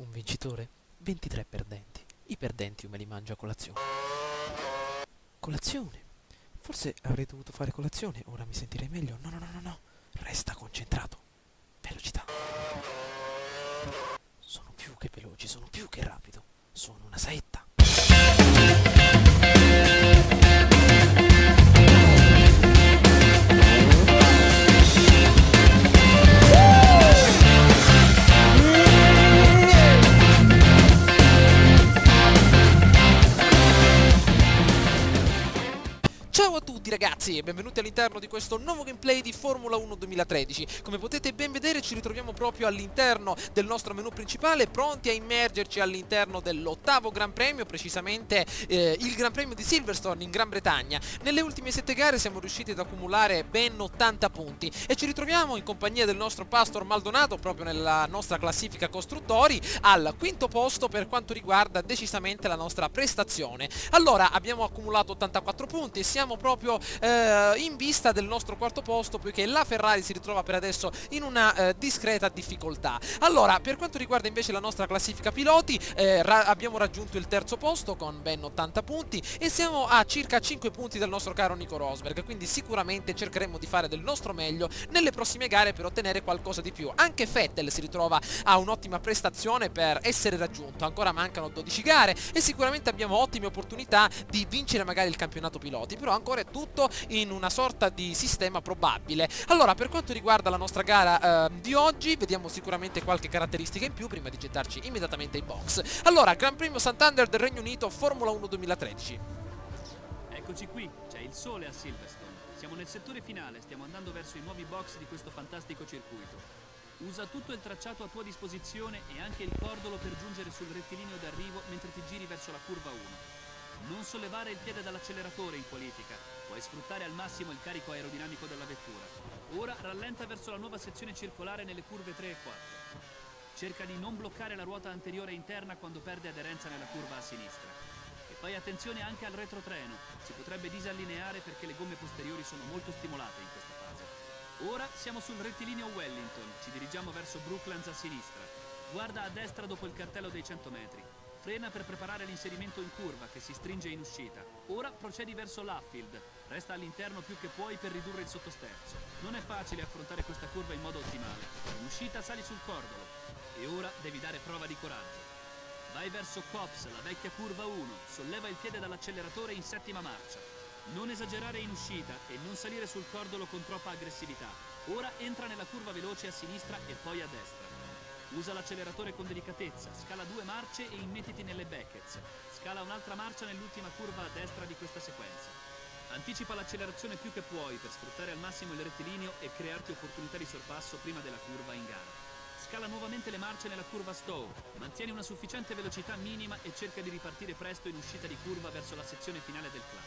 un vincitore, 23 perdenti. I perdenti io me li mangio a colazione. Colazione? Forse avrei dovuto fare colazione, ora mi sentirei meglio. No, no, no, no, no. Resta concentrato. Velocità. Sono più che veloce, sono più che rapido. Sono una saetta. Ciao a tutti ragazzi e benvenuti all'interno di questo nuovo gameplay di Formula 1 2013. Come potete ben vedere ci ritroviamo proprio all'interno del nostro menu principale, pronti a immergerci all'interno dell'ottavo Gran Premio, precisamente il Gran Premio di Silverstone in Gran Bretagna. Nelle ultime 7 gare siamo riusciti ad accumulare ben 80 punti e ci ritroviamo in compagnia del nostro Pastor Maldonado proprio nella nostra classifica costruttori al quinto posto per quanto riguarda decisamente la nostra prestazione. Allora abbiamo accumulato 84 punti e siamo proprio in vista del nostro quarto posto, poiché la Ferrari si ritrova per adesso in una discreta difficoltà. Allora, per quanto riguarda invece la nostra classifica piloti, abbiamo raggiunto il terzo posto con ben 80 punti e siamo a circa 5 punti dal nostro caro Nico Rosberg, quindi sicuramente cercheremo di fare del nostro meglio nelle prossime gare per ottenere qualcosa di più. Anche Vettel si ritrova a un'ottima prestazione per essere raggiunto, ancora mancano 12 gare e sicuramente abbiamo ottime opportunità di vincere magari il campionato piloti, però ancora è tutto in una sorta di sistema probabile. Allora, per quanto riguarda la nostra gara di oggi, vediamo sicuramente qualche caratteristica in più prima di gettarci immediatamente ai box. Allora, Gran Premio Santander del Regno Unito, Formula 1 2013. Eccoci qui, c'è il sole a Silverstone. Siamo nel settore finale, stiamo andando verso i nuovi box di questo fantastico circuito. Usa tutto il tracciato a tua disposizione e anche il cordolo per giungere sul rettilineo d'arrivo mentre ti giri verso la curva 1. Non sollevare il piede dall'acceleratore in qualifica, puoi sfruttare al massimo il carico aerodinamico della vettura. Ora rallenta verso la nuova sezione circolare nelle curve 3 e 4. Cerca di non bloccare la ruota anteriore interna quando perde aderenza nella curva a sinistra. E fai attenzione anche al retrotreno, si potrebbe disallineare perché le gomme posteriori sono molto stimolate in questa fase. Ora siamo sul rettilineo Wellington, ci dirigiamo verso Brooklands a sinistra. Guarda a destra dopo il cartello dei 100 metri. Frena per preparare l'inserimento in curva che si stringe in uscita. Ora procedi verso Luffield. Resta all'interno più che puoi per ridurre il sottosterzo. Non è facile affrontare questa curva in modo ottimale. In uscita sali sul cordolo. E ora devi dare prova di coraggio. Vai verso Copse, la vecchia curva 1. Solleva il piede dall'acceleratore in settima marcia. Non esagerare in uscita e non salire sul cordolo con troppa aggressività. Ora entra nella curva veloce a sinistra e poi a destra. Usa l'acceleratore con delicatezza, scala 2 marce e immettiti nelle Beckets. Scala un'altra marcia nell'ultima curva a destra di questa sequenza. Anticipa l'accelerazione più che puoi per sfruttare al massimo il rettilineo e crearti opportunità di sorpasso prima della curva in gara. Scala nuovamente le marce nella curva Stowe, mantieni una sufficiente velocità minima e cerca di ripartire presto in uscita di curva verso la sezione finale del club.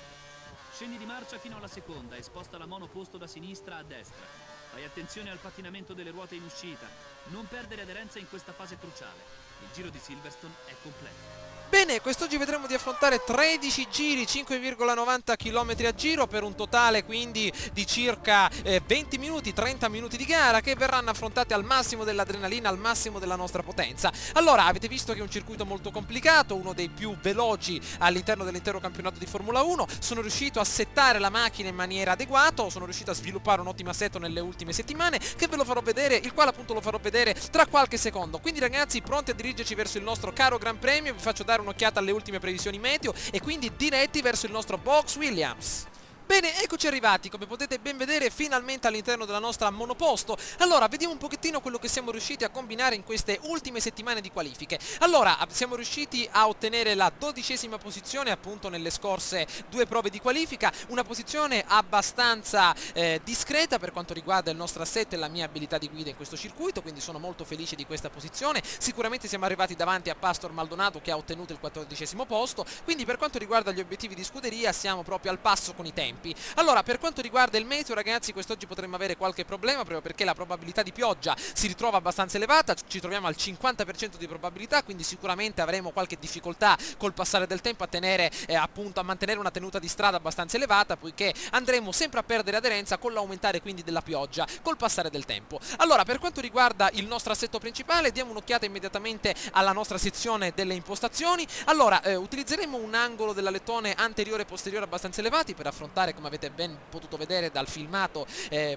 Scendi di marcia fino alla seconda e sposta la monoposto da sinistra a destra. Fai attenzione al pattinamento delle ruote in uscita. Non perdere aderenza in questa fase cruciale. Il giro di Silverstone è completo. Bene, quest'oggi vedremo di affrontare 13 giri, 5,90 km a giro per un totale quindi di circa 20 minuti, 30 minuti di gara che verranno affrontati al massimo dell'adrenalina, al massimo della nostra potenza. Allora, avete visto che è un circuito molto complicato, uno dei più veloci all'interno dell'intero campionato di Formula 1. Sono riuscito a settare la macchina in maniera adeguata, sono riuscito a sviluppare un ottimo assetto nelle ultime settimane che ve lo farò vedere, il quale appunto lo farò vedere tra qualche secondo. Quindi ragazzi, pronti a dirigerci verso il nostro caro Gran Premio, vi faccio dare un'occhiata alle ultime previsioni meteo e quindi diretti verso il nostro box Williams. Bene, eccoci arrivati, come potete ben vedere, finalmente all'interno della nostra monoposto. Allora, vediamo un pochettino quello che siamo riusciti a combinare in queste ultime settimane di qualifiche. Allora, siamo riusciti a ottenere la 12ª posizione appunto nelle scorse 2 prove di qualifica, una posizione abbastanza discreta per quanto riguarda il nostro assetto e la mia abilità di guida in questo circuito, quindi sono molto felice di questa posizione. Sicuramente siamo arrivati davanti a Pastor Maldonado che ha ottenuto il 14º posto, quindi per quanto riguarda gli obiettivi di scuderia siamo proprio al passo con i tempi. tempi. Allora, per quanto riguarda il meteo, ragazzi, quest'oggi potremmo avere qualche problema proprio perché la probabilità di pioggia si ritrova abbastanza elevata, ci troviamo al 50% di probabilità, quindi sicuramente avremo qualche difficoltà col passare del tempo a tenere appunto a mantenere una tenuta di strada abbastanza elevata, poiché andremo sempre a perdere aderenza con l'aumentare quindi della pioggia col passare del tempo. Allora, per quanto riguarda il nostro assetto principale, diamo un'occhiata immediatamente alla nostra sezione delle impostazioni. Allora, utilizzeremo un angolo dell'alettone anteriore e posteriore abbastanza elevati per affrontare, come avete ben potuto vedere dal filmato,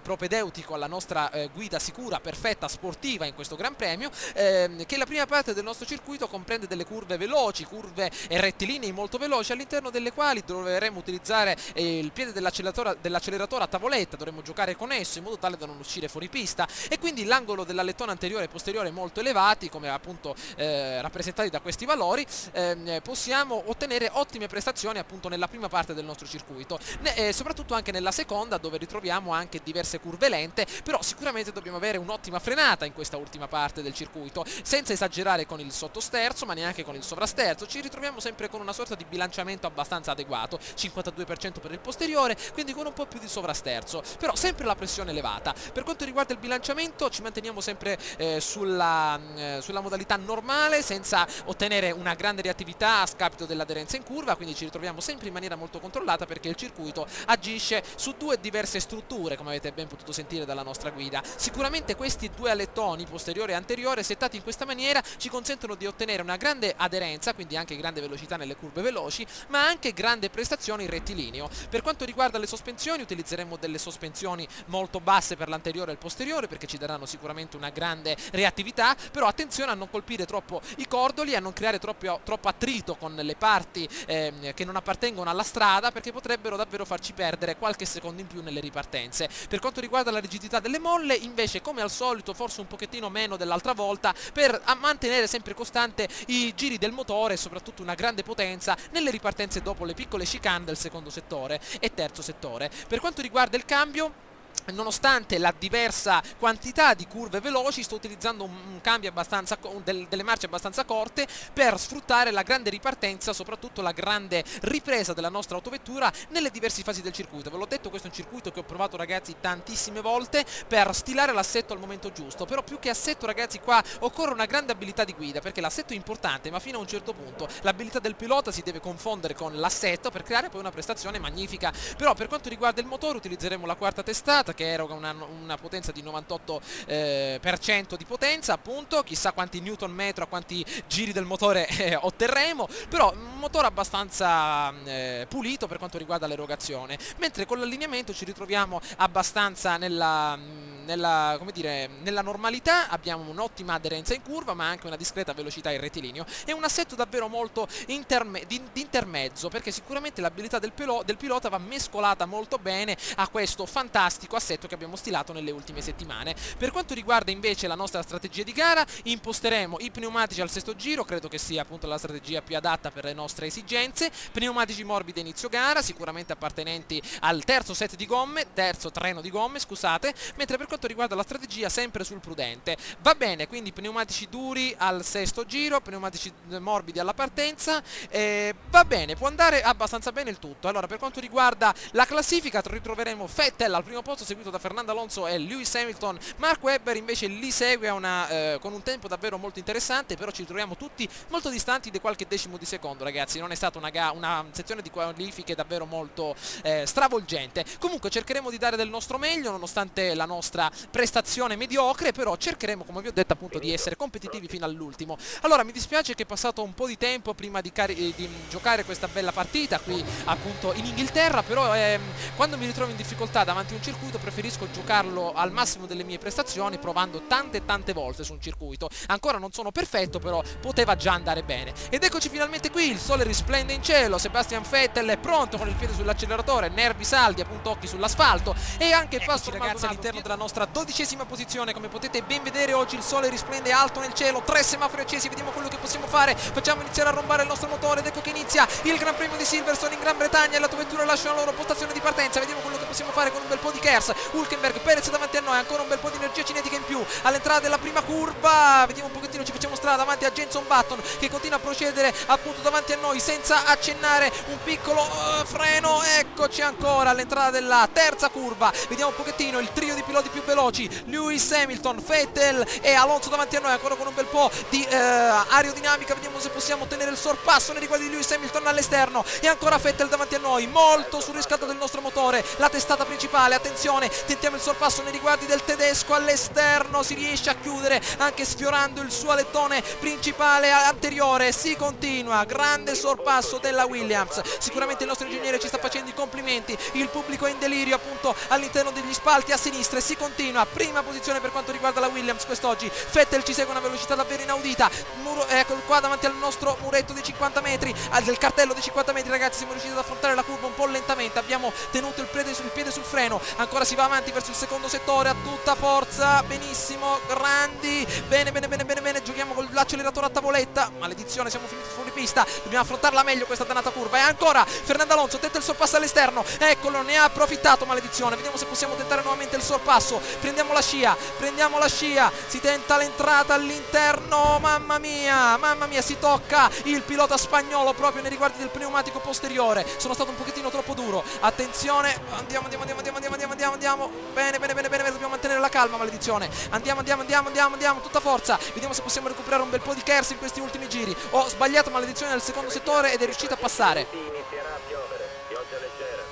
propedeutico alla nostra guida sicura, perfetta, sportiva in questo Gran Premio, che la prima parte del nostro circuito comprende delle curve veloci, curve rettilinei molto veloci, all'interno delle quali dovremo utilizzare il piede dell'acceleratore a tavoletta, dovremo giocare con esso in modo tale da non uscire fuori pista, e quindi l'angolo dell'alettone anteriore e posteriore molto elevati, come appunto rappresentati da questi valori, possiamo ottenere ottime prestazioni appunto nella prima parte del nostro circuito, soprattutto anche nella seconda, dove ritroviamo anche diverse curve lente, però sicuramente dobbiamo avere un'ottima frenata in questa ultima parte del circuito, senza esagerare con il sottosterzo ma neanche con il sovrasterzo. Ci ritroviamo sempre con una sorta di bilanciamento abbastanza adeguato, 52% per il posteriore, quindi con un po' più di sovrasterzo, però sempre la pressione elevata. Per quanto riguarda il bilanciamento ci manteniamo sempre sulla modalità normale, senza ottenere una grande reattività a scapito dell'aderenza in curva, quindi ci ritroviamo sempre in maniera molto controllata, perché il circuito agisce su due diverse strutture, come avete ben potuto sentire dalla nostra guida. Sicuramente questi due alettoni, posteriore e anteriore, settati in questa maniera, ci consentono di ottenere una grande aderenza, quindi anche grande velocità nelle curve veloci, ma anche grande prestazione in rettilineo. Per quanto riguarda le sospensioni, utilizzeremo delle sospensioni molto basse per l'anteriore e il posteriore, perché ci daranno sicuramente una grande reattività, però attenzione a non colpire troppo i cordoli e a non creare troppo attrito con le parti che non appartengono alla strada, perché potrebbero davvero farci perdere qualche secondo in più nelle ripartenze. Per quanto riguarda la rigidità delle molle, invece, come al solito, forse un pochettino meno dell'altra volta, per mantenere sempre costante i giri del motore e soprattutto una grande potenza nelle ripartenze dopo le piccole chicane del secondo settore e terzo settore. Per quanto riguarda il cambio, nonostante la diversa quantità di curve veloci, sto utilizzando un cambio abbastanza delle marce abbastanza corte per sfruttare la grande ripartenza, soprattutto la grande ripresa della nostra autovettura nelle diverse fasi del circuito. Ve l'ho detto, questo è un circuito che ho provato, ragazzi, tantissime volte per stilare l'assetto al momento giusto, però più che assetto, ragazzi, qua occorre una grande abilità di guida, perché l'assetto è importante, ma fino a un certo punto l'abilità del pilota si deve confondere con l'assetto per creare poi una prestazione magnifica. Però per quanto riguarda il motore utilizzeremo la quarta testata, che eroga una potenza di 98% di potenza, appunto, chissà quanti newton metro, a quanti giri del motore otterremo, però un motore abbastanza pulito per quanto riguarda l'erogazione, mentre con l'allineamento ci ritroviamo abbastanza nella normalità. Abbiamo un'ottima aderenza in curva, ma anche una discreta velocità in rettilineo, e un assetto davvero molto di intermezzo, perché sicuramente l'abilità del pilota va mescolata molto bene a questo fantastico assetto che abbiamo stilato nelle ultime settimane. Per quanto riguarda invece la nostra strategia di gara, imposteremo i pneumatici al sesto giro, credo che sia appunto la strategia più adatta per le nostre esigenze, pneumatici morbidi a inizio gara, sicuramente appartenenti al terzo treno di gomme, scusate, mentre per quanto riguarda la strategia sempre sul prudente. Va bene, quindi pneumatici duri al sesto giro, pneumatici morbidi alla partenza, va bene, può andare abbastanza bene il tutto. Allora, per quanto riguarda la classifica, ritroveremo Vettel al primo posto, seguito da Fernando Alonso e Lewis Hamilton. Mark Webber invece li segue con un tempo davvero molto interessante, però ci troviamo tutti molto distanti di qualche decimo di secondo, ragazzi. Non è stata una sezione di qualifiche davvero molto stravolgente. Comunque cercheremo di dare del nostro meglio nonostante la nostra prestazione mediocre, però cercheremo, come vi ho detto, appunto, di essere competitivi fino all'ultimo. Allora, mi dispiace che è passato un po' di tempo prima di giocare questa bella partita qui appunto in Inghilterra, però quando mi ritrovo in difficoltà davanti a un circuito preferisco giocarlo al massimo delle mie prestazioni, provando tante volte su un circuito. Ancora non sono perfetto, però poteva già andare bene. Ed eccoci finalmente qui, il sole risplende in cielo, Sebastian Vettel è pronto con il piede sull'acceleratore, nervi saldi, appunto occhi sull'asfalto, e anche Pastor ragazzi all'interno della nostra 12ª posizione. Come potete ben vedere, oggi il sole risplende alto nel cielo, 3 semafori accesi, vediamo quello che possiamo fare. Facciamo iniziare a rombare il nostro motore ed ecco che inizia il Gran Premio di Silverstone in Gran Bretagna, e la tua vettura lascia la loro postazione di partenza. Vediamo quello che possiamo fare con un bel po' di KERS. Bottas, Hülkenberg, Perez davanti a noi, ancora un bel po' di energia cinetica in più all'entrata della prima curva, vediamo un pochettino, ci facciamo strada davanti a Jenson Button che continua a procedere appunto davanti a noi senza accennare, un piccolo freno, eccoci ancora all'entrata della terza curva, vediamo un pochettino il trio di piloti più veloci, Lewis Hamilton, Vettel e Alonso davanti a noi, ancora con un bel po' di aerodinamica, vediamo se possiamo ottenere il sorpasso nei riguardi di Lewis Hamilton all'esterno e ancora Vettel davanti a noi, molto sul riscaldo del nostro motore, la testata principale, attenzione, tentiamo il sorpasso nei riguardi del tedesco all'esterno, si riesce a chiudere anche sfiorando il suo alettone principale anteriore, si continua, grande sorpasso della Williams, sicuramente il nostro ingegnere ci sta facendo i complimenti, il pubblico è in delirio appunto all'interno degli spalti a sinistra e si continua, prima posizione per quanto riguarda la Williams quest'oggi, Vettel ci segue a una velocità davvero inaudita, ecco qua davanti al nostro muretto dei 50 metri, del cartello dei 50 metri ragazzi, siamo riusciti ad affrontare la curva un po' lentamente, abbiamo tenuto il piede sul freno, ancora si va avanti verso il secondo settore a tutta forza, benissimo, grandi, bene, giochiamo con l'acceleratore a tavoletta, maledizione, siamo finiti fuori pista, dobbiamo affrontarla meglio questa dannata curva e ancora Fernando Alonso tenta il sorpasso all'esterno, eccolo, ne ha approfittato, maledizione, vediamo se possiamo tentare nuovamente il sorpasso, prendiamo la scia, si tenta l'entrata all'interno, mamma mia, si tocca il pilota spagnolo proprio nei riguardi del pneumatico posteriore, sono stato un pochettino troppo duro, attenzione, andiamo, bene, dobbiamo mantenere la calma, maledizione, andiamo, tutta forza, vediamo se possiamo recuperare un bel po' di Kers in questi ultimi giri, ho sbagliato, maledizione, nel secondo settore ed è riuscito a passare. Inizierà a piovere, pioggia leggera.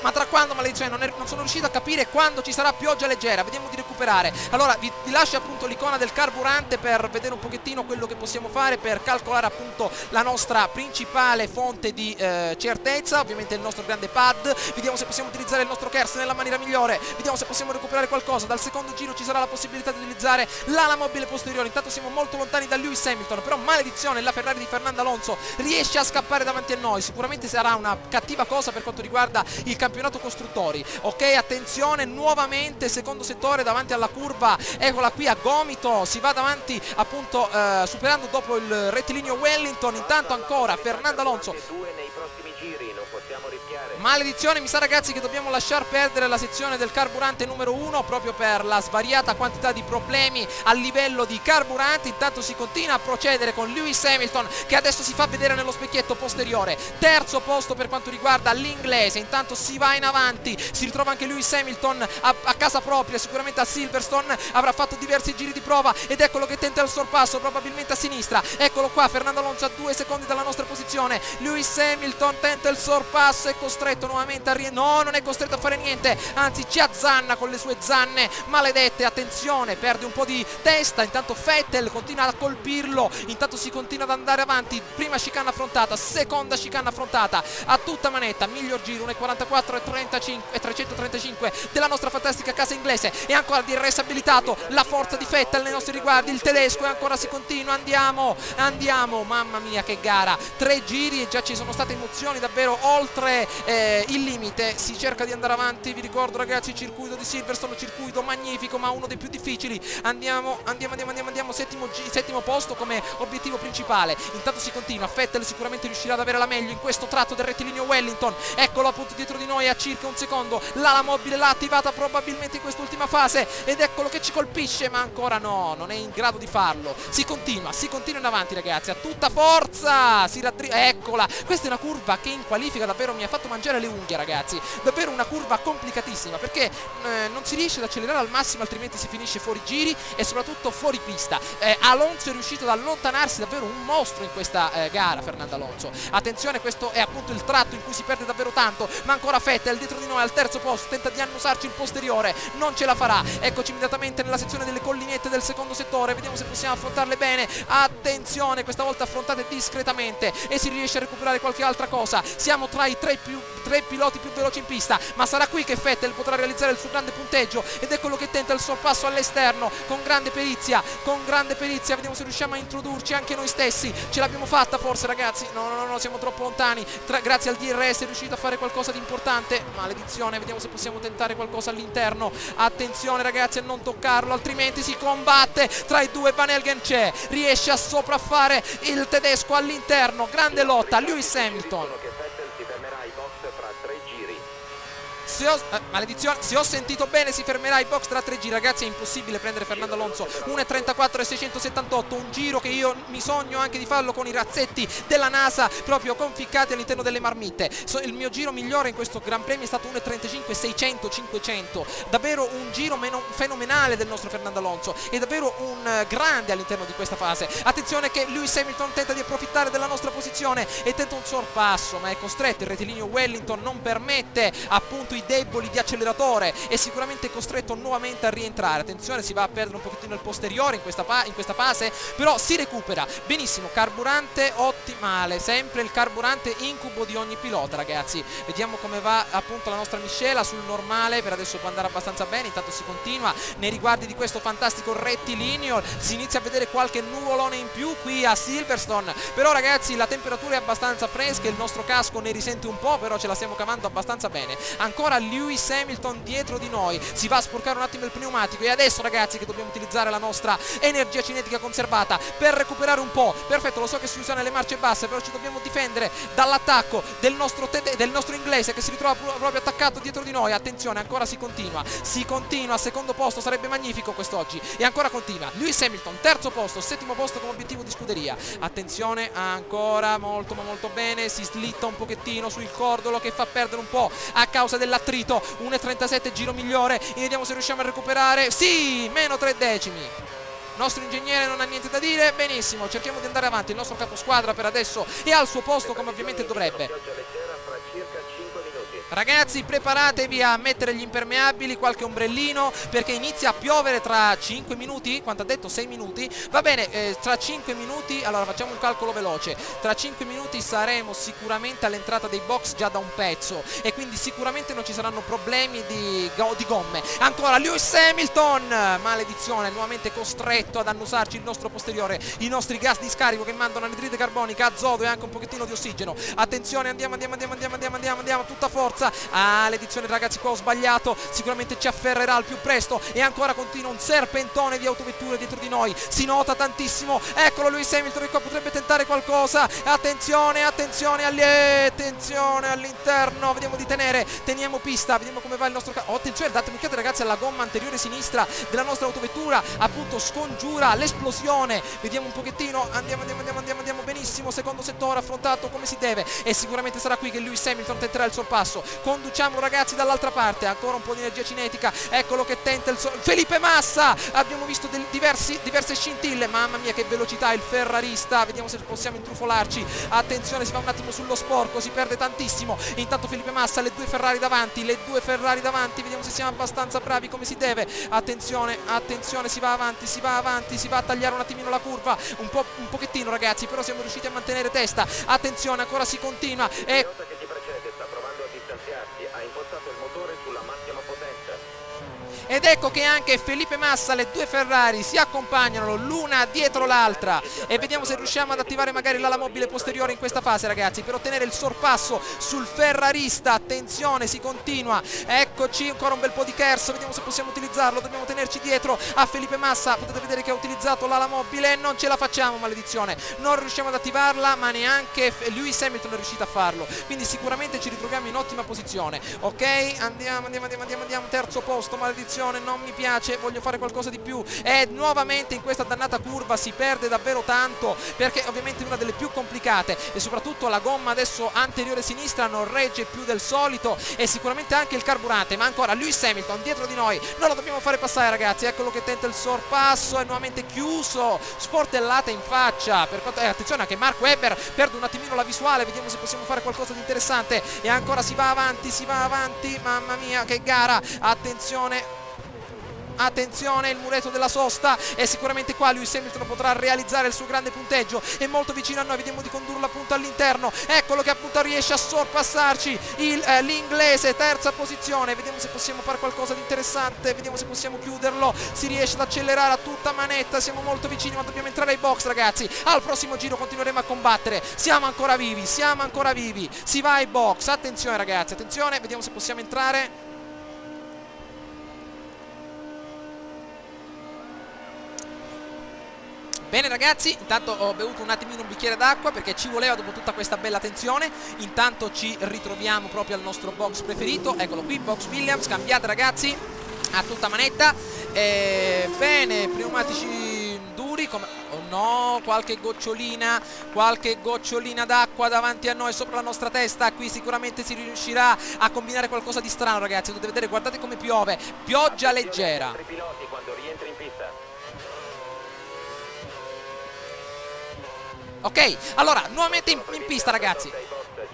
Ma tra quando, maledizione, non sono riuscito a capire quando ci sarà pioggia leggera, vediamo di recuperare. Allora vi lascio appunto l'icona del carburante per vedere un pochettino quello che possiamo fare per calcolare appunto la nostra principale fonte di certezza, ovviamente il nostro grande pad, vediamo se possiamo utilizzare il nostro Kers nella maniera migliore, vediamo se possiamo recuperare qualcosa, dal secondo giro ci sarà la possibilità di utilizzare l'ala mobile posteriore, intanto siamo molto lontani da Lewis Hamilton, però maledizione, la Ferrari di Fernando Alonso riesce a scappare davanti a noi, sicuramente sarà una cattiva cosa per quanto riguarda il campionato costruttori. Ok, attenzione, nuovamente secondo settore davanti alla curva, eccola qui a gomito, si va davanti appunto superando dopo il rettilineo Wellington, intanto ancora Fernando Alonso. Nei prossimi giri non possiamo rischiare. Maledizione, mi sa ragazzi che dobbiamo lasciar perdere la sezione del carburante numero 1 proprio per la svariata quantità di problemi a livello di carburante. Intanto si continua a procedere con Lewis Hamilton che adesso si fa vedere nello specchietto posteriore, terzo posto per quanto riguarda l'inglese, intanto si va in avanti, si ritrova anche Lewis Hamilton a casa propria, sicuramente a Silverstone, avrà fatto diversi giri di prova ed eccolo che tenta il sorpasso probabilmente a sinistra, eccolo qua Fernando Alonso a 2 secondi dalla nostra posizione, Lewis Hamilton tenta il sorpasso, è costretto nuovamente a no, non è costretto a fare niente, anzi ci azzanna con le sue zanne maledette, attenzione, perde un po' di testa, intanto Vettel continua a colpirlo, intanto si continua ad andare avanti, prima chicane affrontata, seconda chicane affrontata a tutta manetta, miglior giro 1.44 e 335 della nostra fantastica casa inglese e ancora DRS abilitato, la forza di Vettel nei nostri riguardi, il tedesco e ancora si continua, andiamo, mamma mia che gara, 3 giri e già ci sono state emozioni davvero oltre il limite, si cerca di andare avanti, vi ricordo ragazzi il circuito di Silverstone, circuito magnifico ma uno dei più difficili, andiamo, settimo posto come obiettivo principale, intanto si continua, Vettel sicuramente riuscirà ad avere la meglio in questo tratto del rettilineo Wellington, eccolo appunto dietro di noi a circa un secondo, l'ala mobile l'ha attivata probabilmente in quest'ultima fase ed eccolo che ci colpisce ma ancora no, non è in grado di farlo, si continua in avanti ragazzi, a tutta forza, eccola, questa è una curva che in qualifica davvero mi ha fatto mangiare le unghie ragazzi, davvero una curva complicatissima perché non si riesce ad accelerare al massimo altrimenti si finisce fuori giri e soprattutto fuori pista, Alonso è riuscito ad allontanarsi davvero un mostro in questa gara, Fernando Alonso, attenzione, questo è appunto il tratto in cui si perde davvero tanto, ma ancora Vettel dietro di noi al terzo posto, tenta di annusarci il posteriore, non ce la farà, eccoci immediatamente nella sezione delle collinette del secondo settore, vediamo se possiamo affrontarle bene, attenzione, questa volta affrontate discretamente e si riesce a recuperare qualche altra cosa, siamo tra i tre piloti più veloci in pista, ma sarà qui che Vettel potrà realizzare il suo grande punteggio ed è quello che tenta il sorpasso all'esterno con grande perizia, vediamo se riusciamo a introdurci anche noi stessi, ce l'abbiamo fatta forse ragazzi, no, siamo troppo lontani, grazie al DRS è riuscito a fare qualcosa di importante, maledizione, vediamo se possiamo tentare qualcosa all'interno, attenzione ragazzi a non toccarlo altrimenti si combatte tra i due, Van Helgen c'è, riesce a sopraffare il tedesco all'interno, grande lotta, Lewis Hamilton. Che Vettel si fermerà ai box fra 3 giri. maledizione, se ho sentito bene si fermerà il box tra 3 giri, ragazzi. È impossibile prendere Fernando Alonso, 1.34 e 678, un giro che io mi sogno anche di farlo con i razzetti della NASA proprio conficcati all'interno delle marmitte. Il mio giro migliore in questo Gran Premio è stato 1.35 600 500, davvero un giro fenomenale del nostro Fernando Alonso, è davvero un grande all'interno di questa fase. Attenzione che Lewis Hamilton tenta di approfittare della nostra posizione e tenta un sorpasso, ma è costretto, il rettilineo Wellington non permette appunto i deboli di acceleratore, è sicuramente costretto nuovamente a rientrare. Attenzione, si va a perdere un pochettino il posteriore in questa fase, però si recupera benissimo. Carburante ottimale, sempre il carburante incubo di ogni pilota, ragazzi. Vediamo come va appunto la nostra miscela sul normale, per adesso può andare abbastanza bene. Intanto si continua nei riguardi di questo fantastico rettilineo, si inizia a vedere qualche nuvolone in più qui a Silverstone, però ragazzi la temperatura è abbastanza fresca, il nostro casco ne risente un po', però ce la stiamo cavando abbastanza bene. Ancora Lewis Hamilton dietro di noi, si va a sporcare un attimo il pneumatico e adesso ragazzi che dobbiamo utilizzare la nostra energia cinetica conservata per recuperare un po'. Perfetto, lo so che si usano le marce basse, però ci dobbiamo difendere dall'attacco del nostro inglese che si ritrova proprio attaccato dietro di noi. Attenzione, ancora si continua, secondo posto sarebbe magnifico quest'oggi, e ancora continua Lewis Hamilton, terzo posto, settimo posto come obiettivo di scuderia. Attenzione, ancora molto ma molto bene, si slitta un pochettino sul cordolo che fa perdere un po' a causa dell'attrito. 1.37 giro migliore, e vediamo se riusciamo a recuperare. Sì, meno 3 decimi. Il nostro ingegnere non ha niente da dire, benissimo, cerchiamo di andare avanti. Il nostro caposquadra per adesso è al suo posto come ovviamente dovrebbe. Ragazzi, preparatevi a mettere gli impermeabili, qualche ombrellino, perché inizia a piovere tra 5 minuti, quanto ha detto? 6 minuti? Va bene, tra 5 minuti, allora facciamo un calcolo veloce, tra 5 minuti saremo sicuramente all'entrata dei box già da un pezzo, e quindi sicuramente non ci saranno problemi di gomme. Ancora Lewis Hamilton, maledizione, nuovamente costretto ad annusarci il nostro posteriore, i nostri gas di scarico che mandano anidride carbonica, azoto e anche un pochettino di ossigeno. Attenzione, andiamo, tutta forza. L'edizione ragazzi, qua ho sbagliato, sicuramente ci afferrerà al più presto, e ancora continua un serpentone di autovetture dietro di noi, si nota tantissimo. Eccolo Lewis Hamilton che qua potrebbe tentare qualcosa. Attenzione all'interno, vediamo di teniamo pista, vediamo come va il nostro attenzione, date un'occhiata ragazzi alla gomma anteriore sinistra della nostra autovettura, appunto scongiura l'esplosione. Vediamo un pochettino, andiamo benissimo, secondo settore affrontato come si deve, e sicuramente sarà qui che Lewis Hamilton tenterà il sorpasso. Conduciamo ragazzi dall'altra parte, ancora un po' di energia cinetica, eccolo che tenta Felipe Massa, abbiamo visto diverse scintille, mamma mia che velocità il ferrarista, vediamo se possiamo intrufolarci. Attenzione, si va un attimo sullo sporco, si perde tantissimo. Intanto Felipe Massa, le due Ferrari davanti, vediamo se siamo abbastanza bravi come si deve. Attenzione, si va avanti, si va a tagliare un attimino la curva, un pochettino ragazzi, però siamo riusciti a mantenere testa. Attenzione, ancora si continua, e ha impostato il motore sulla massima potenza. ed ecco che anche Felipe Massa, le due Ferrari si accompagnano l'una dietro l'altra, e vediamo se riusciamo ad attivare magari l'ala mobile posteriore in questa fase ragazzi, per ottenere il sorpasso sul ferrarista. Attenzione, si continua, eccoci, ancora un bel po' di KERS, vediamo se possiamo utilizzarlo, dobbiamo tenerci dietro a Felipe Massa. Potete vedere che ha utilizzato l'ala mobile, non ce la facciamo, maledizione, non riusciamo ad attivarla, ma neanche Lewis Hamilton è riuscito a farlo, quindi sicuramente ci ritroviamo in ottima posizione. Ok, andiamo, terzo posto, maledizione, non mi piace, voglio fare qualcosa di più, e nuovamente in questa dannata curva si perde davvero tanto, perché ovviamente è una delle più complicate, e soprattutto la gomma adesso anteriore sinistra non regge più del solito, e sicuramente anche il carburante. Ma ancora Lewis Hamilton dietro di noi, non lo dobbiamo fare passare ragazzi, eccolo che tenta il sorpasso, è nuovamente chiuso, sportellata in faccia. Attenzione, anche Mark Webber perde un attimino la visuale, vediamo se possiamo fare qualcosa di interessante, e ancora si va avanti, mamma mia che gara. Attenzione, il muretto della sosta, e sicuramente qua Lewis Hamilton potrà realizzare il suo grande punteggio, è molto vicino a noi, vediamo di condurlo appunto all'interno. Eccolo che appunto riesce a sorpassarci l'inglese, terza posizione, vediamo se possiamo fare qualcosa di interessante, vediamo se possiamo chiuderlo. Si riesce ad accelerare a tutta manetta, siamo molto vicini, ma dobbiamo entrare ai box ragazzi. Al prossimo giro continueremo a combattere, siamo ancora vivi, si va ai box. Attenzione ragazzi, attenzione, vediamo se possiamo entrare. Bene ragazzi, intanto ho bevuto un attimino un bicchiere d'acqua perché ci voleva dopo tutta questa bella tensione. Intanto ci ritroviamo proprio al nostro box preferito, eccolo qui, box Williams, cambiate ragazzi a tutta manetta. Bene, pneumatici duri come... Oh no, qualche gocciolina d'acqua davanti a noi, sopra la nostra testa. Qui sicuramente si riuscirà a combinare qualcosa di strano ragazzi, potete vedere, guardate come piove, pioggia leggera. Piloti quando rientri in pista. Ok, allora, nuovamente in pista ragazzi.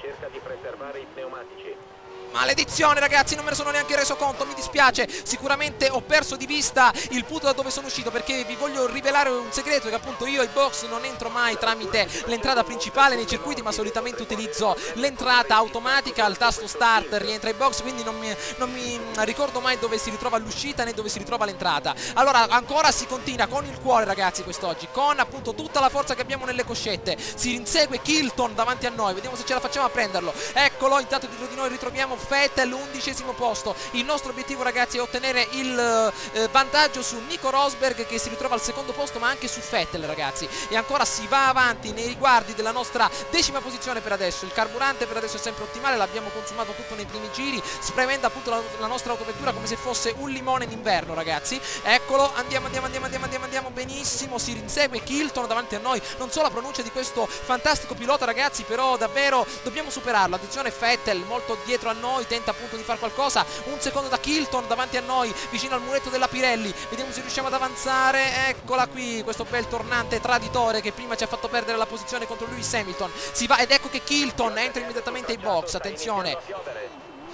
Cerca di preservare i pneumatici. Maledizione ragazzi, non me ne sono neanche reso conto, mi dispiace. Sicuramente ho perso di vista il punto da dove sono uscito, perché vi voglio rivelare un segreto, che appunto io ai box non entro mai tramite l'entrata principale nei circuiti, ma solitamente utilizzo l'entrata automatica al tasto start, rientra ai box, quindi non mi ricordo mai dove si ritrova l'uscita né dove si ritrova l'entrata. Allora ancora si continua con il cuore ragazzi quest'oggi, con appunto tutta la forza che abbiamo nelle coscette. Si insegue Kilton davanti a noi, vediamo se ce la facciamo a prenderlo. Eccolo, intanto dietro di noi ritroviamo Vettel, 11° posto. Il nostro obiettivo ragazzi è ottenere il vantaggio su Nico Rosberg, che si ritrova al 2° posto, ma anche su Vettel ragazzi. E ancora si va avanti nei riguardi della nostra 10ª posizione per adesso. Il carburante per adesso è sempre ottimale, l'abbiamo consumato tutto nei primi giri, spremendo appunto la nostra autovettura come se fosse un limone in inverno ragazzi. Eccolo, andiamo benissimo. Si insegue Kilton davanti a noi. Non so la pronuncia di questo fantastico pilota ragazzi, però davvero dobbiamo superarlo. Attenzione, Vettel molto dietro a noi, tenta appunto di fare qualcosa. 1 secondo da Kilton davanti a noi, vicino al muretto della Pirelli. Vediamo se riusciamo ad avanzare. Eccola qui, questo bel tornante traditore che prima ci ha fatto perdere la posizione contro Lewis Hamilton. Si va ed ecco che Kilton entra immediatamente ai box. Attenzione,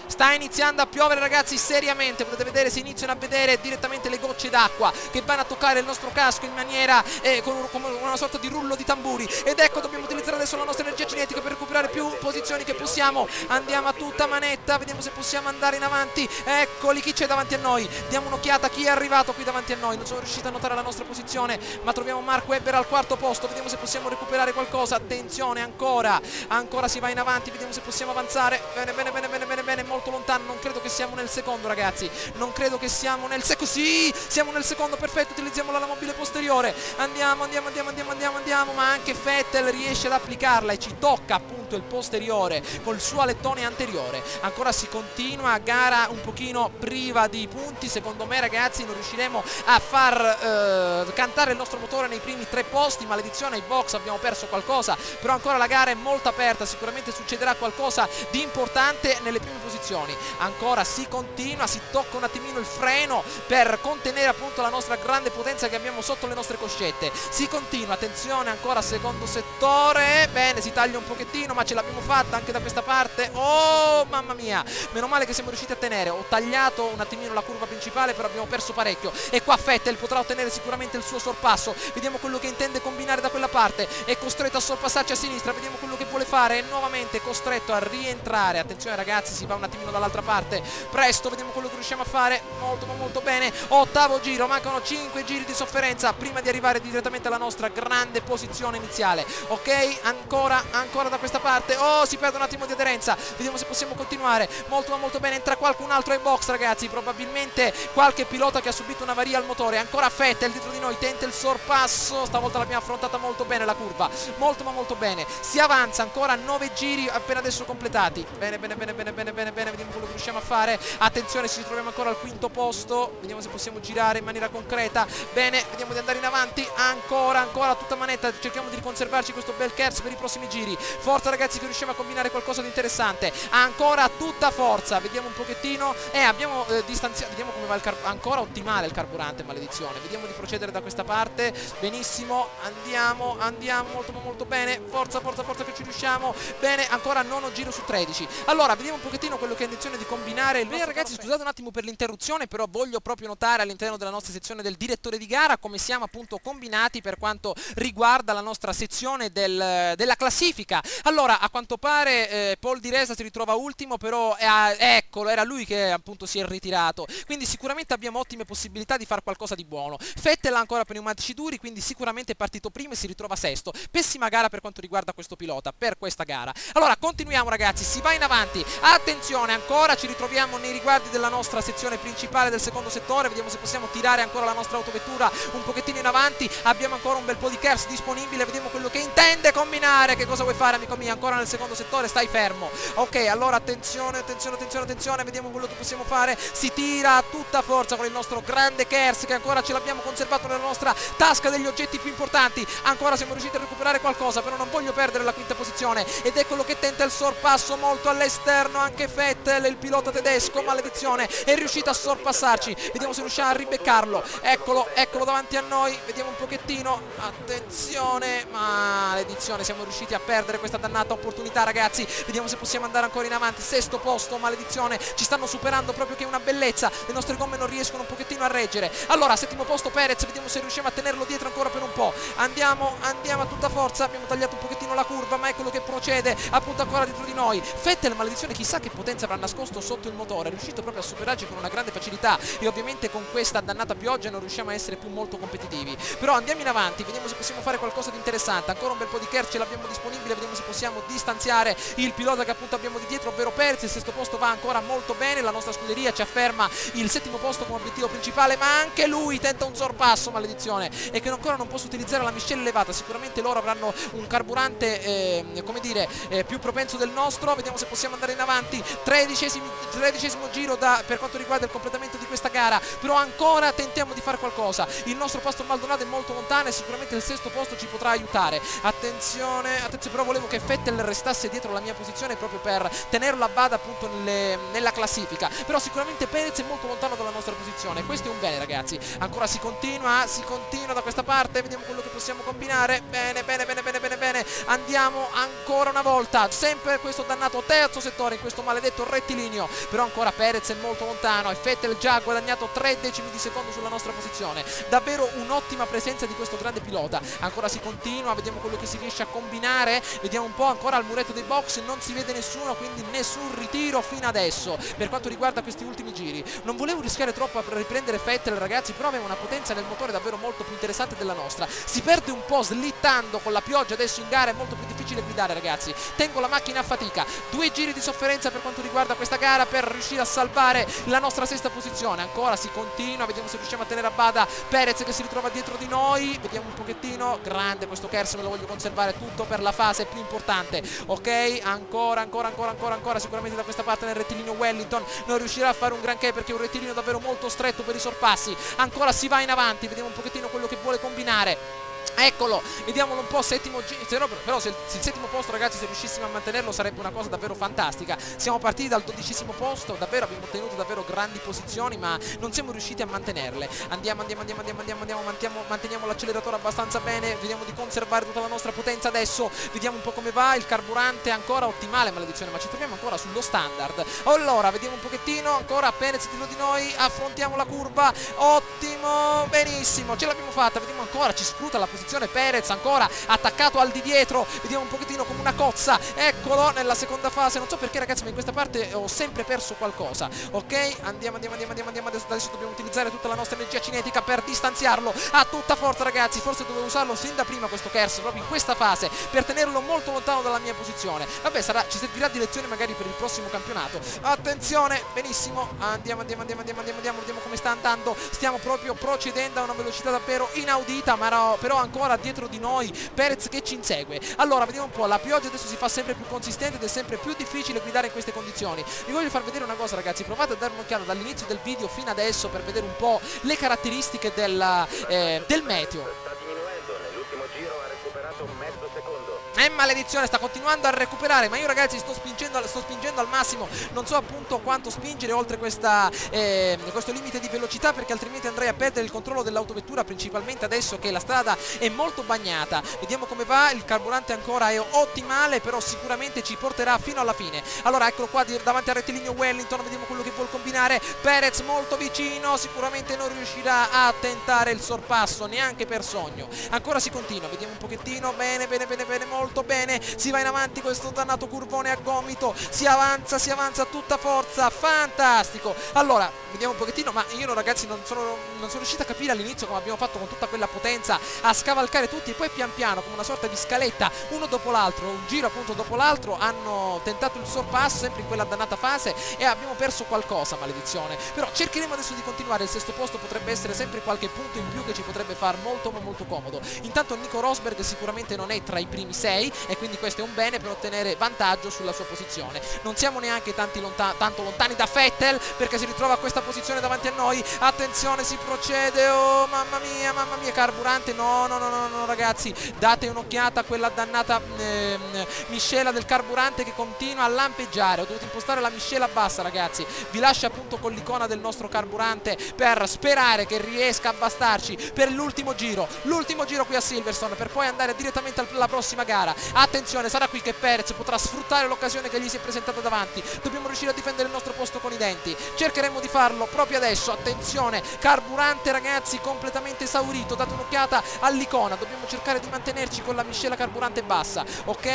sta iniziando a piovere ragazzi, seriamente, potete vedere, si iniziano a vedere direttamente le gocce d'acqua che vanno a toccare il nostro casco in maniera come una sorta di rullo di tamburi. Ed ecco, dobbiamo utilizzare adesso la nostra energia cinetica per recuperare più posizioni che possiamo. Andiamo a tutta manetta, vediamo se possiamo andare in avanti. Eccoli, chi c'è davanti a noi? Diamo un'occhiata a chi è arrivato qui davanti a noi. Non sono riuscito a notare la nostra posizione, ma troviamo Mark Webber al 4° posto. Vediamo se possiamo recuperare qualcosa. Attenzione, ancora si va in avanti, vediamo se possiamo avanzare. Bene, molto lontano, non credo che siamo nel secondo ragazzi, non credo che siamo nel secondo. Sì, siamo nel secondo, perfetto, utilizziamo la mobile posteriore. Andiamo, ma anche Vettel riesce ad applicarla e ci tocca appunto il posteriore col suo alettone anteriore. Ancora si continua a gara un pochino priva di punti, secondo me ragazzi non riusciremo a far cantare il nostro motore nei primi 3 posti. Maledizione, ai box abbiamo perso qualcosa, però ancora la gara è molto aperta, sicuramente succederà qualcosa di importante nelle prime posizioni. Ancora si continua, si tocca un attimino il freno per contenere appunto la nostra grande potenza che abbiamo sotto le nostre coscette. Si continua, attenzione, ancora secondo settore. Bene, si taglia un pochettino, ma ce l'abbiamo fatta anche da questa parte. Oh mamma mia, meno male che siamo riusciti a tenere. Ho tagliato un attimino la curva principale, però abbiamo perso parecchio. E qua Vettel potrà ottenere sicuramente il suo sorpasso. Vediamo quello che intende combinare da quella parte. È costretto a sorpassarci a sinistra, vediamo quello che vuole fare. È nuovamente costretto a rientrare. Attenzione ragazzi, si va un attimino dall'altra parte. Presto, vediamo quello che riusciamo a fare. Molto bene. 8° giro, mancano 5 giri di sofferenza prima di arrivare direttamente alla nostra grande posizione iniziale. Ok, ancora da questa parte. Oh, si perde un attimo di aderenza. Vediamo se possiamo continuare. Molto bene. Entra qualcun altro ai box ragazzi, probabilmente qualche pilota che ha subito un'avaria al motore. Ancora Vettel dietro di noi, tenta il sorpasso. Stavolta l'abbiamo affrontata molto bene la curva, molto bene. Si avanza, ancora 9 giri appena adesso completati. Bene, vediamo quello che riusciamo a fare. Attenzione, ci ritroviamo ancora al 5° posto. Vediamo se possiamo girare in maniera concreta. Bene, vediamo di andare in avanti. Ancora a tutta manetta. Cerchiamo di riconservarci questo bel Kers per i prossimi giri. Forza ragazzi, che riusciamo a combinare qualcosa di interessante. Ancora a tutta forza. Vediamo un pochettino. Abbiamo distanziato. Vediamo come va il ancora ottimale il carburante, maledizione. Vediamo di procedere da questa parte. Benissimo. Andiamo molto bene. Forza che ci riusciamo. Bene, ancora 9° giro su 13. Allora, vediamo un pochettino quello che è intenzione di combinare. Bene ragazzi, scusate un attimo per l'interruzione, però voglio proprio notare all'interno della nostra sezione del direttore di gara come siamo appunto combinati per quanto riguarda la nostra sezione della classifica. Allora, Allora, a quanto pare Paul Di Resa si ritrova ultimo, però eccolo, era lui che appunto si è ritirato, quindi sicuramente abbiamo ottime possibilità di fare qualcosa di buono. Vettel ha ancora pneumatici duri, quindi sicuramente è partito primo e si ritrova sesto. Pessima gara per quanto riguarda questo pilota, per questa gara. Allora, continuiamo ragazzi, si va in avanti, attenzione, ancora ci ritroviamo nei riguardi della nostra sezione principale del secondo settore, vediamo se possiamo tirare ancora la nostra autovettura un pochettino in avanti, abbiamo ancora un bel po' di KERS disponibile, vediamo quello che intende combinare. Che cosa vuoi fare, amico mio? Ancora nel secondo settore, stai fermo. Ok, allora attenzione, vediamo quello che possiamo fare. Si tira a tutta forza con il nostro grande KERS, che ancora ce l'abbiamo conservato nella nostra tasca degli oggetti più importanti. Ancora siamo riusciti a recuperare qualcosa, però non voglio perdere la quinta posizione, ed è quello che tenta il sorpasso molto all'esterno. Anche Vettel, il pilota tedesco, maledizione, è riuscito a sorpassarci. Vediamo se riusciamo a ribeccarlo. Eccolo davanti a noi, vediamo un pochettino. Attenzione, maledizione, siamo riusciti a perdere questa dannata opportunità, ragazzi. Vediamo se possiamo andare ancora in avanti. Sesto posto, maledizione, ci stanno superando proprio, che è una bellezza. Le nostre gomme non riescono un pochettino a reggere. Allora, settimo posto Perez, vediamo se riusciamo a tenerlo dietro ancora per un po'. Andiamo a tutta forza. Abbiamo tagliato un pochettino la curva, ma è quello che procede, appunto ancora dietro di noi. Vettel, maledizione, chissà che potenza avrà nascosto sotto il motore, è riuscito proprio a superarci con una grande facilità, e ovviamente con questa dannata pioggia non riusciamo a essere più molto competitivi. Però andiamo in avanti, vediamo se possiamo fare qualcosa di interessante. Ancora un bel po' di KERS ce l'abbiamo disponibile, vediamo se possiamo distanziare il pilota che appunto abbiamo di dietro, ovvero Perez. Il sesto posto va ancora molto bene, la nostra scuderia ci afferma il settimo posto come obiettivo principale, ma anche lui tenta un sorpasso, maledizione, e che ancora non posso utilizzare la miscela elevata. Sicuramente loro avranno un carburante come dire più propenso del nostro. Vediamo se possiamo andare in avanti. Tredicesimo giro per quanto riguarda il completamento di questa gara, però ancora tentiamo di fare qualcosa. Il nostro Pastor Maldonado è molto lontano e sicuramente il sesto posto ci potrà aiutare. Attenzione, però volevo che Vettel restasse dietro la mia posizione proprio per tenerlo a bada appunto nella classifica, però sicuramente Perez è molto lontano dalla nostra posizione. Questo è un bene, ragazzi. Ancora si continua da questa parte, vediamo quello che possiamo combinare. Bene, andiamo ancora una volta, sempre questo dannato terzo settore in questo maledetto rettilineo, però ancora Perez è molto lontano e Vettel già ha guadagnato 3 decimi di secondo sulla nostra posizione. Davvero un'ottima presenza di questo grande pilota. Ancora si continua, vediamo quello che si riesce a combinare, vediamo un po'. Ancora al muretto dei box non si vede nessuno, quindi nessun ritiro fino adesso per quanto riguarda questi ultimi giri. Non volevo rischiare troppo per riprendere Vettel, ragazzi, però aveva una potenza nel motore davvero molto più interessante della nostra. Si perde un po' slittando con la pioggia adesso in gara, è molto più difficile guidare, ragazzi. Tengo la macchina a fatica. 2 giri di sofferenza per quanto riguarda questa gara per riuscire a salvare la nostra sesta posizione. Ancora si continua, vediamo se riusciamo a tenere a bada Perez che si ritrova dietro di noi. Vediamo un pochettino. Grande questo KERS, me lo voglio conservare tutto per la fase più importante. Ok, ancora sicuramente da questa parte nel rettilineo Wellington non riuscirà a fare un granché perché è un rettilineo davvero molto stretto per i sorpassi. Ancora si va in avanti, vediamo un pochettino quello che vuole combinare. Eccolo, vediamolo un po', settimo giro, però se il settimo posto, ragazzi, se riuscissimo a mantenerlo sarebbe una cosa davvero fantastica. Siamo partiti dal 12° posto, davvero abbiamo ottenuto davvero grandi posizioni, ma non siamo riusciti a mantenerle. Manteniamo l'acceleratore abbastanza bene, vediamo di conservare tutta la nostra potenza adesso, vediamo un po' come va, il carburante è ancora ottimale, maledizione, ma ci troviamo ancora sullo standard. Allora, vediamo un pochettino, ancora Perez dietro di noi, affrontiamo la curva, ottimo, benissimo, ce l'abbiamo fatta, vediamo ancora, ci scruta la posizione Perez, ancora attaccato al di dietro, vediamo un pochettino come una cozza. Eccolo nella seconda fase, non so perché, ragazzi, ma in questa parte ho sempre perso qualcosa. Ok, andiamo adesso dobbiamo utilizzare tutta la nostra energia cinetica per distanziarlo a tutta forza, ragazzi. Forse dovevo usarlo sin da prima questo KERS, proprio in questa fase, per tenerlo molto lontano dalla mia posizione. Vabbè, ci servirà di lezione magari per il prossimo campionato. Attenzione, benissimo, andiamo come sta andando. Stiamo proprio procedendo a una velocità davvero inaudita, ma però ancora dietro di noi Perez che ci insegue. Allora, vediamo un po', la pioggia adesso si fa sempre più consistente ed è sempre più difficile guidare in queste condizioni. Vi voglio far vedere una cosa, ragazzi, provate a dare un'occhiata dall'inizio del video fino adesso per vedere un po' le caratteristiche del meteo. Sta diminuendo, nell'ultimo giro ha recuperato mezzo secondo. Maledizione, sta continuando a recuperare, ma io, ragazzi, sto spingendo al massimo. Non so appunto quanto spingere oltre questo limite di velocità, perché altrimenti andrei a perdere il controllo dell'autovettura, principalmente adesso che la strada è è molto bagnata. Vediamo come va, il carburante ancora è ottimale, però sicuramente ci porterà fino alla fine. Allora eccolo qua davanti al rettilineo Wellington, vediamo quello che vuol combinare. Perez molto vicino, sicuramente non riuscirà a tentare il sorpasso neanche per sogno. Ancora si continua, vediamo un pochettino, bene, molto bene, si va in avanti questo dannato curvone a gomito, si avanza a tutta forza, fantastico. Allora vediamo un pochettino, ma io ragazzi non sono riuscito a capire all'inizio come abbiamo fatto con tutta quella potenza a scavalcare tutti, e poi pian piano come una sorta di scaletta, uno dopo l'altro, un giro appunto dopo l'altro, hanno tentato il sorpasso sempre in quella dannata fase e abbiamo perso qualcosa, maledizione. Però cercheremo adesso di continuare, il sesto posto potrebbe essere sempre qualche punto in più che ci potrebbe far molto comodo. Intanto Nico Rosberg sicuramente non è tra i primi 6 e quindi questo è un bene per ottenere vantaggio sulla sua posizione. Non siamo neanche tanto lontani da Vettel, perché si ritrova a questa posizione davanti a noi. Attenzione, si procede, oh mamma mia, carburante, no ragazzi, date un'occhiata a quella dannata miscela del carburante che continua a lampeggiare. Ho dovuto impostare la miscela bassa, ragazzi, vi lascio appunto con l'icona del nostro carburante per sperare che riesca a bastarci per l'ultimo giro qui a Silverstone, per poi andare direttamente alla prossima gara. Attenzione, sarà qui che Perez potrà sfruttare l'occasione che gli si è presentata davanti. Dobbiamo riuscire a difendere il nostro posto con i denti, cercheremo di farlo proprio adesso. Attenzione, carburante ragazzi completamente esaurito, date un'occhiata all'icona, dobbiamo cercare di mantenerci con la miscela carburante bassa. Ok,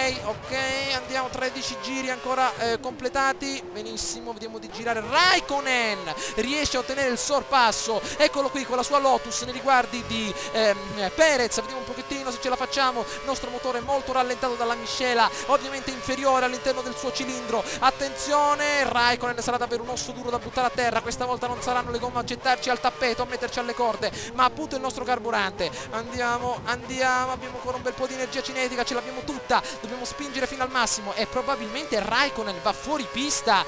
andiamo, 13 giri ancora completati, benissimo, vediamo di girare. Raikkonen riesce a ottenere il sorpasso, eccolo qui con la sua Lotus nei riguardi di Perez, vediamo un pochettino se ce la facciamo. Il nostro motore è molto rallentato dalla miscela, ovviamente inferiore all'interno del suo cilindro. Attenzione, Raikkonen sarà davvero un osso duro da buttare a terra, questa volta non saranno le gomme a gettarci al tappeto, a metterci alle corde, ma appunto il nostro carburante. Andiamo, abbiamo ancora un bel po' di energia cinetica, ce l'abbiamo tutta, dobbiamo spingere fino al massimo e probabilmente Raikkonen va fuori pista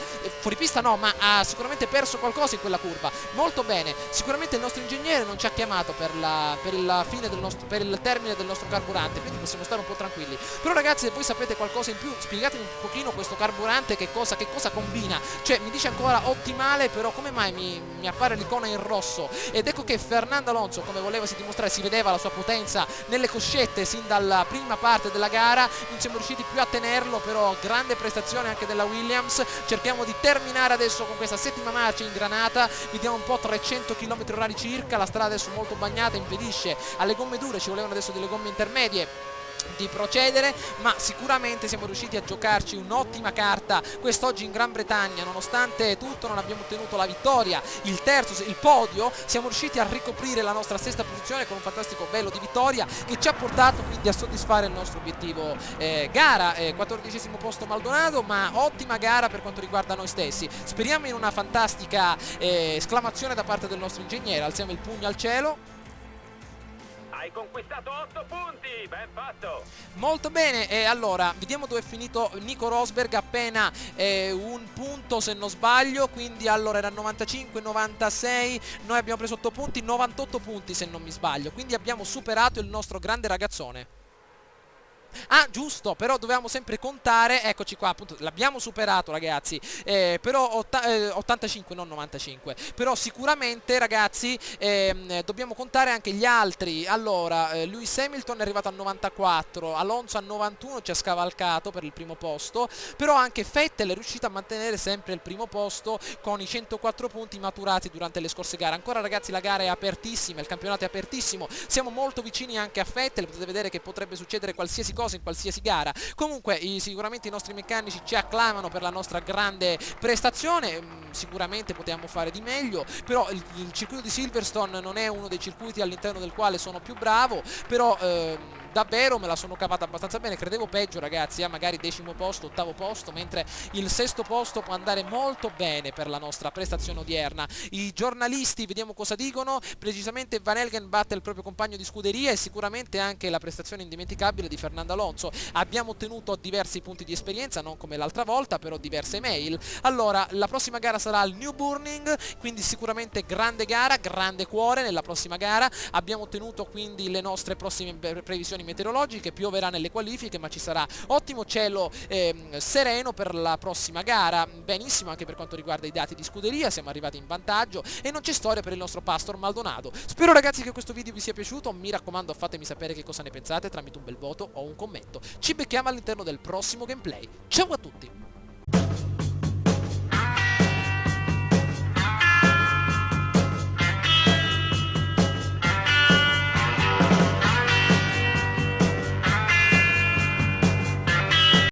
no, ma ha sicuramente perso qualcosa in quella curva. Molto bene, sicuramente il nostro ingegnere non ci ha chiamato per il termine del nostro carburante, quindi possiamo stare un po' tranquilli. Però ragazzi, se voi sapete qualcosa in più, spiegatemi un pochino questo carburante che cosa combina. Cioè mi dice ancora ottimale, però come mai mi appare l'icona in rosso? Ed ecco che Fernando Alonso, come volevasi dimostrare, si vedeva la sua potenza nelle coscette sin dalla prima parte della gara, non siamo riusciti più a tenerlo, però grande prestazione anche della Williams. Cerchiamo di terminare adesso con questa settima marcia ingranata, vediamo un po', 300 km/h circa, la strada adesso molto bagnata, impedisce alle gomme dure, ci volevano adesso delle gomme intermedie, di procedere, ma sicuramente siamo riusciti a giocarci un'ottima carta quest'oggi in Gran Bretagna. Nonostante tutto non abbiamo ottenuto la vittoria, il podio, siamo riusciti a ricoprire la nostra sesta posizione con un fantastico velo di vittoria che ci ha portato quindi a soddisfare il nostro obiettivo gara. 14° posto Maldonado, ma ottima gara per quanto riguarda noi stessi. Speriamo in una fantastica esclamazione da parte del nostro ingegnere. Alziamo il pugno al cielo. Hai conquistato 8 punti, ben fatto! Molto bene, e allora vediamo dove è finito Nico Rosberg, appena un punto se non sbaglio, quindi allora era 95, 96, noi abbiamo preso 8 punti, 98 punti se non mi sbaglio, quindi abbiamo superato il nostro grande ragazzone. Ah, giusto, però dovevamo sempre contare, eccoci qua, appunto, l'abbiamo superato ragazzi, però 85, non 95, però sicuramente ragazzi dobbiamo contare anche gli altri. Allora, Lewis Hamilton è arrivato a 94, Alonso a 91, ci ha scavalcato per il primo posto, però anche Vettel è riuscito a mantenere sempre il primo posto con i 104 punti maturati durante le scorse gare. Ancora ragazzi la gara è apertissima, il campionato è apertissimo, siamo molto vicini anche a Vettel, potete vedere che potrebbe succedere qualsiasi cosa in qualsiasi gara. Comunque sicuramente i nostri meccanici ci acclamano per la nostra grande prestazione. Sicuramente potevamo fare di meglio, però il circuito di Silverstone non è uno dei circuiti all'interno del quale sono più bravo, però davvero me la sono cavata abbastanza bene. Credevo peggio ragazzi, magari 10° posto, 8° posto, mentre il 6° posto può andare molto bene per la nostra prestazione odierna. I giornalisti vediamo cosa dicono. Precisamente Van Helgen batte il proprio compagno di scuderia e sicuramente anche la prestazione indimenticabile di Fernando Alonso. Abbiamo ottenuto diversi punti di esperienza, non come l'altra volta, però diverse mail. Allora, la prossima gara sarà al Nürburgring, quindi sicuramente grande gara, grande cuore nella prossima gara. Abbiamo ottenuto quindi le nostre prossime previsioni meteorologiche, pioverà nelle qualifiche, ma ci sarà ottimo cielo sereno per la prossima gara. Benissimo anche per quanto riguarda i dati di scuderia, siamo arrivati in vantaggio e non c'è storia per il nostro Pastor Maldonado. Spero ragazzi che questo video vi sia piaciuto, mi raccomando fatemi sapere che cosa ne pensate tramite un bel voto o un commento. Ci becchiamo all'interno del prossimo gameplay. Ciao a tutti!